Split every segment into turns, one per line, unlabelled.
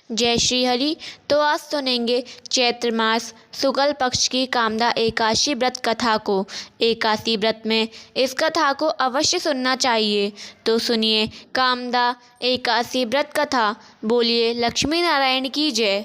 जय श्री हरि। तो आज सुनेंगे चैत्र मास शुक्ल पक्ष की कामदा एकादशी व्रत कथा को। एकादशी व्रत में इस कथा को अवश्य सुनना चाहिए। तो सुनिए कामदा एकादशी व्रत कथा। बोलिए लक्ष्मी नारायण की जय।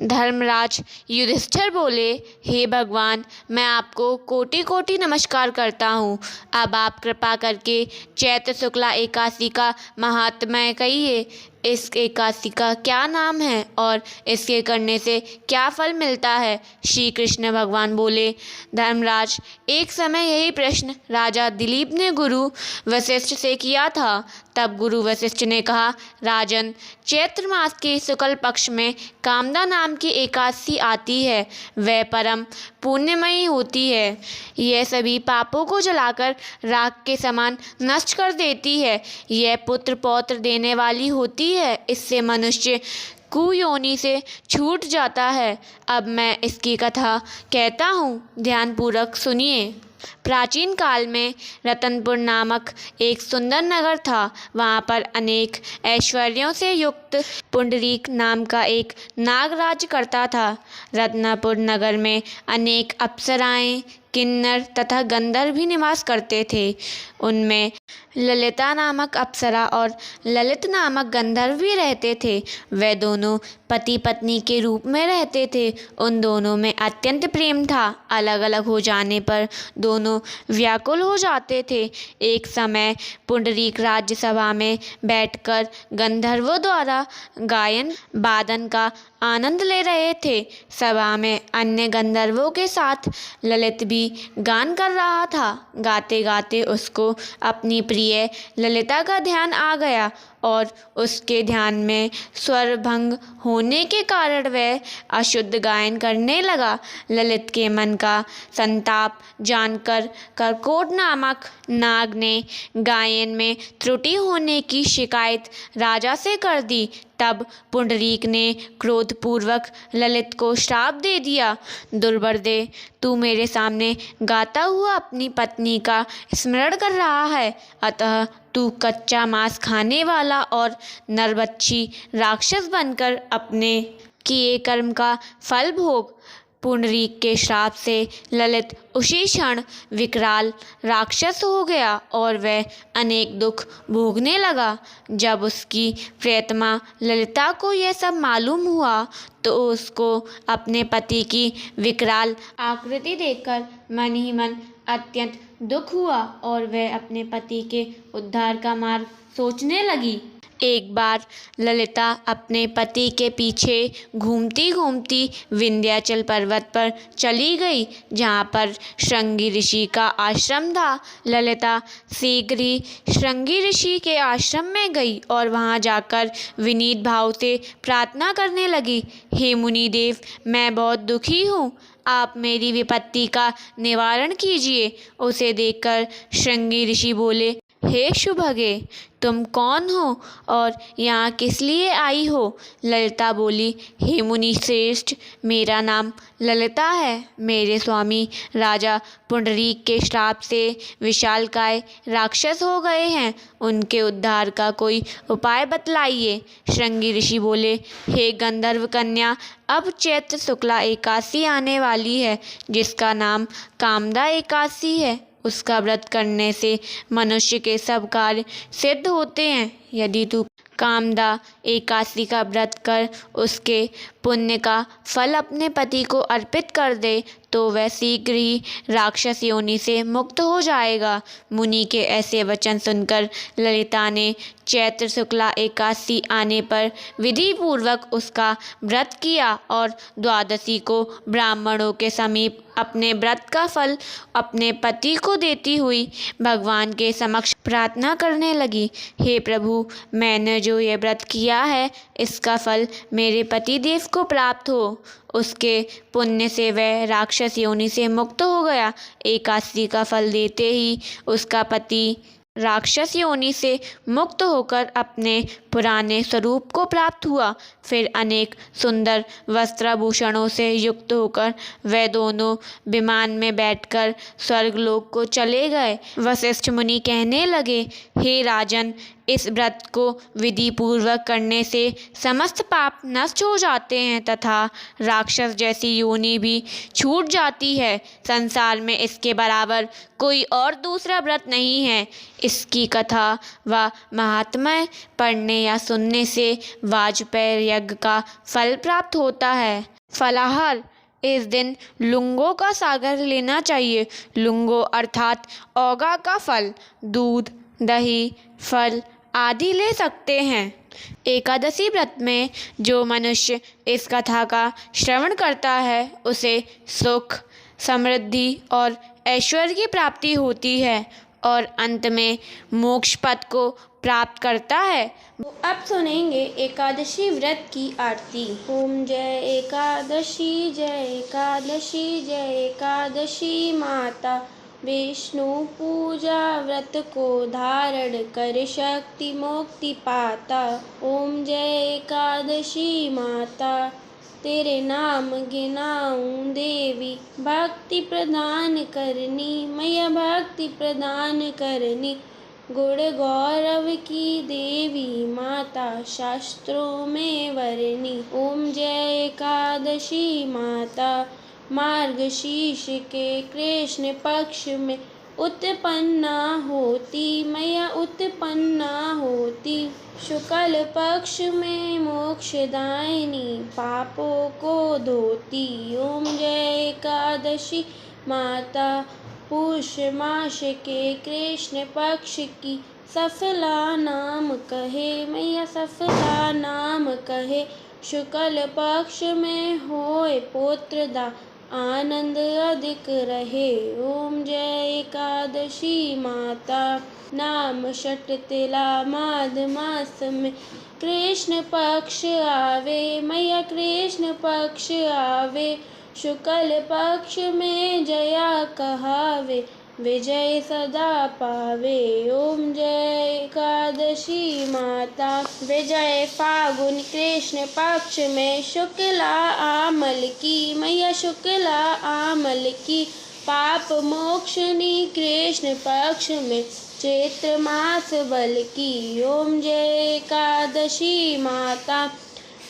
धर्मराज युधिष्ठिर बोले, हे भगवान, मैं आपको कोटि कोटि नमस्कार करता हूँ। अब आप कृपा करके चैत्र शुक्ला एकादशी का महात्म्य कहिए। इस एकादशी का क्या नाम है और इसके करने से क्या फल मिलता है। श्री कृष्ण भगवान बोले, धर्मराज, एक समय यही प्रश्न राजा दिलीप ने गुरु वशिष्ठ से किया था। तब गुरु वशिष्ठ ने कहा, राजन, चैत्र मास के शुक्ल पक्ष में कामदा नाम की एकादशी आती है। वह परम पुण्यमयी होती है। यह सभी पापों को जलाकर राख के समान नष्ट कर देती है। यह पुत्र पौत्र देने वाली होती है। इससे मनुष्य कुयोनि से छूट जाता है। अब मैं इसकी कथा कहता हूँ, ध्यानपूर्वक सुनिए। प्राचीन काल में रतनपुर नामक एक सुंदर नगर था। वहाँ पर अनेक ऐश्वर्यों से युक्त पुंडरीक नाम का एक नाग राज्य करता था। रत्नपुर नगर में अनेक अप्सराएं, किन्नर तथा गंधर्व भी निवास करते थे। उनमें ललिता नामक अप्सरा और ललित नामक गंधर्व भी रहते थे। वे दोनों पति पत्नी के रूप में रहते थे। उन दोनों में अत्यंत प्रेम था। अलग अलग हो जाने पर दोनों व्याकुल हो जाते थे। एक समय पुंडरीक राज्यसभा में बैठकर गंधर्वों द्वारा गायन वादन का आनंद ले रहे थे। सभा में अन्य गंधर्वों के साथ ललित भी गान कर रहा था। गाते गाते उसको अपनी प्रिय ललिता का ध्यान आ गया और उसके ध्यान में स्वर भंग होने के कारण वह अशुद्ध गायन करने लगा। ललित के मन का संताप जानकर करकोट नामक नाग ने गायन में त्रुटि होने की शिकायत राजा से कर दी। तब पुंडरीक ने क्रोधपूर्वक ललित को श्राप दे दिया, दुर्बरदे, तू मेरे सामने गाता हुआ अपनी पत्नी का स्मरण कर रहा है, अतः तू कच्चा मांस खाने वाला और नरभक्षी राक्षस बनकर अपने किए कर्म का फल भोग। पुंडरीक के श्राप से ललित उसी क्षण विकराल राक्षस हो गया और वह अनेक दुख भोगने लगा। जब उसकी प्रियतमा ललिता को यह सब मालूम हुआ तो उसको अपने पति की विकराल आकृति देखकर मन ही मन अत्यंत दुख हुआ और वह अपने पति के उद्धार का मार्ग सोचने लगी। एक बार ललिता अपने पति के पीछे घूमती घूमती विंध्याचल पर्वत पर चली गई, जहाँ पर श्रृंगी ऋषि का आश्रम था। ललिता शीघ्र ही श्रृंगी ऋषि के आश्रम में गई और वहाँ जाकर विनीत भाव से प्रार्थना करने लगी, हे मुनिदेव, मैं बहुत दुखी हूँ, आप मेरी विपत्ति का निवारण कीजिए। उसे देखकर श्रृंगी ऋषि बोले, हे शुभगे, तुम कौन हो और यहाँ किस लिए आई हो। ललिता बोली, हे मुनि श्रेष्ठ, मेरा नाम ललिता है। मेरे स्वामी राजा पुंडरीक के श्राप से विशालकाय राक्षस हो गए हैं। उनके उद्धार का कोई उपाय बतलाइए। श्रृंगी ऋषि बोले, हे गंधर्व कन्या, अब चैत्र शुक्ला एकादशी आने वाली है, जिसका नाम कामदा एकादशी है। उसका व्रत करने से मनुष्य के सब कार्य सिद्ध होते हैं। यदि तू कामदा एकादशी का व्रत कर उसके पुण्य का फल अपने पति को अर्पित कर दे तो वह शीघ्र ही राक्षस योनि से मुक्त हो जाएगा। मुनि के ऐसे वचन सुनकर ललिता ने चैत्र शुक्ला एकादशी आने पर विधि पूर्वक उसका व्रत किया और द्वादशी को ब्राह्मणों के समीप अपने व्रत का फल अपने पति को देती हुई भगवान के समक्ष प्रार्थना करने लगी, हे प्रभु, मैंने जो ये व्रत किया है इसका फल मेरे पति देव को प्राप्त हो। उसके पुण्य से वह राक्षस योनि से मुक्त हो गया। एकादशी का फल देते ही उसका पति राक्षस योनि से मुक्त होकर अपने पुराने स्वरूप को प्राप्त हुआ। फिर अनेक सुंदर वस्त्राभूषणों से युक्त होकर वे दोनों विमान में बैठकर स्वर्गलोक को चले गए। वशिष्ठ मुनि कहने लगे, हे राजन, इस व्रत को विधि पूर्वक करने से समस्त पाप नष्ट हो जाते हैं तथा राक्षस जैसी योनि भी छूट जाती है। संसार में इसके बराबर कोई और दूसरा व्रत नहीं है। इसकी कथा व महात्म्य पढ़ने या सुनने से वाजपेय यज्ञ का फल प्राप्त होता है। फलाहार: इस दिन लुंगों का सागर लेना चाहिए। लुंगो अर्थात औगा का फल, दूध, दही, फल आदि ले सकते हैं। एकादशी व्रत में जो मनुष्य इस कथा का श्रवण करता है उसे सुख, समृद्धि और ऐश्वर्य की प्राप्ति होती है और अंत में मोक्ष पद को प्राप्त करता है।
अब सुनेंगे एकादशी व्रत की आरती। ओम जय एकादशी, जय एकादशी, जय एकादशी माता। विष्णु पूजा व्रत को धारण कर शक्ति मुक्ति पाता। ओम जय एकादशी माता, तेरे नाम गिनाऊं देवी। भक्ति प्रदान करनी मैया, भक्ति प्रदान करनी। गुण गौरव की देवी माता, शास्त्रों में वर्णी। ओम जय एकादशी माता, मार्गशीर्ष के कृष्ण पक्ष में उत्पन्ना होती मैया, उत्पन्ना होती। शुक्ल पक्ष में मोक्षदायिनी, पापों को धोती। ओम जय एकादशी माता, पुष मास के कृष्ण पक्ष की सफला नाम कहे मैया, सफला नाम कहे। शुक्ल पक्ष में होए पुत्रदा, आनंद अधिक रहे। ओम जय एकादशी माता, नाम षट तिला माघ मास में कृष्ण पक्ष आवे मैया, कृष्ण पक्ष आवे। शुक्ल पक्ष में जया कहावे, विजय सदा पावे। ओम जय एकादशी माता, विजय फागुन कृष्ण पक्ष में शुक्ला आमल की मैया, शुक्ला आमल की। पाप मोक्षनी कृष्ण पक्ष में चैत्र मास बल की। ओम जय एकादशी माता,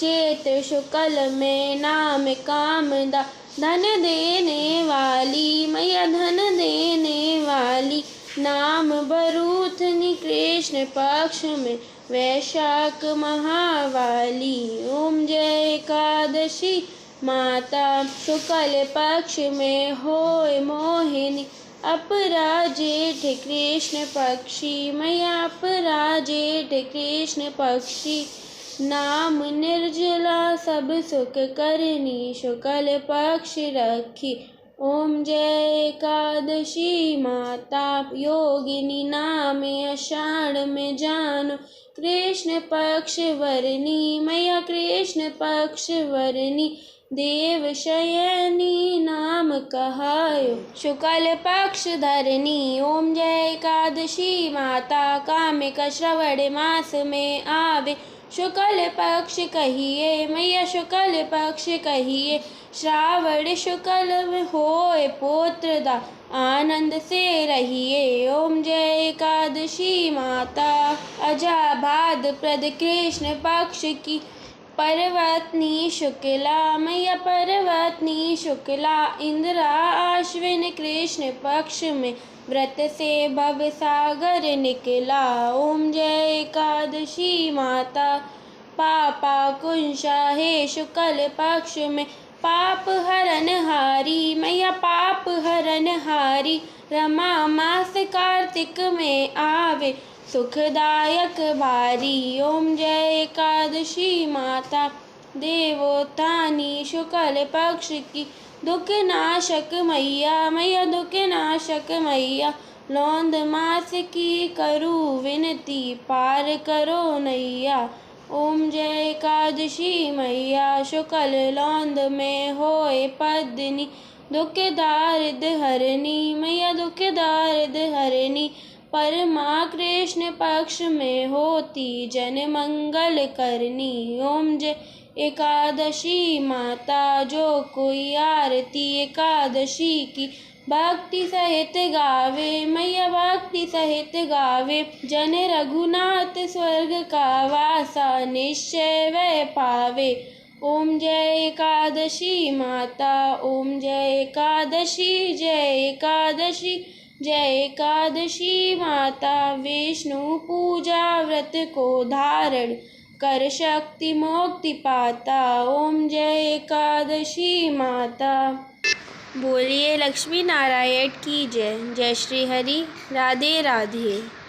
चैत्र शुक्ल में नाम कामदा, धन देने वाली मैया, धन देने वाली। नाम भरूथनी कृष्ण पक्ष में वैशाख महावाली। ओम जय एकादशी माता, शुक्ल पक्ष में होए मोहिनी, अपरा जेठ कृष्ण पक्षी मैया, अपरा जेठ कृष्ण पक्षी। नाम निर्जला सब सुख करनी, शुक्ल पक्ष रखी। ओम जय एकादशी माता, योगिनी नाम आषाढ़ में जानो, कृष्ण पक्ष वरनी मैया, कृष्ण पक्ष वरनी। देव शयनी नाम कहायो, शुक्ल पक्ष धरनी। ओम जय एकादशी माता, कामिक श्रवण मास में आवे, शुक्ल पक्ष कहिए मैया, शुक्ल पक्ष कहिए। श्रावण शुक्ल में होए पुत्रदा, आनंद से रहिए। ओम जय एकादशी माता, अजा भाद्रपद कृष्ण पक्ष की पर्वतनी शुक्ला मैया, पर्वतनी शुक्ला। इंद्रा आश्विन कृष्ण पक्ष में व्रत से भव सागर निकला। ओम जय एकादशी माता, पापा कुंशा है शुक्ल पक्ष में, पाप हरन हारी मैया, पाप हरन हारी। रमा मास कार्तिक में आवे, सुखदायक भारी। ओम जय एकादशी माता, देवोत्थानी शुक्ल पक्ष की दुख नाशक मैया, मैया दुख नाशक मैया। लौंद मास की करू विनती, पार करो नैया। ओम जय एकादशी मैया, शुक्ल लौंद में होए पद्मिनी, दुख दारिद हरनी मैया, दुख दारिद हरनी। परमा कृष्ण पक्ष में होती, जन मंगल करनी। ओम जय एकादशी माता, जो कोई आरती एकादशी की भक्ति सहित गावे मैया भक्ति सहित गावे। जन रघुनाथ स्वर्ग का वासा निश्चय वह पावे। ओम जय एकादशी माता, ओम जय एकादशी, जय एकादशी, जय एकादशी माता। विष्णु पूजा व्रत को धारण कर शक्ति मुक्ति पाता। ओम जय एकादशी माता। बोलिए लक्ष्मी नारायण की जय। जय श्री हरि। राधे राधे।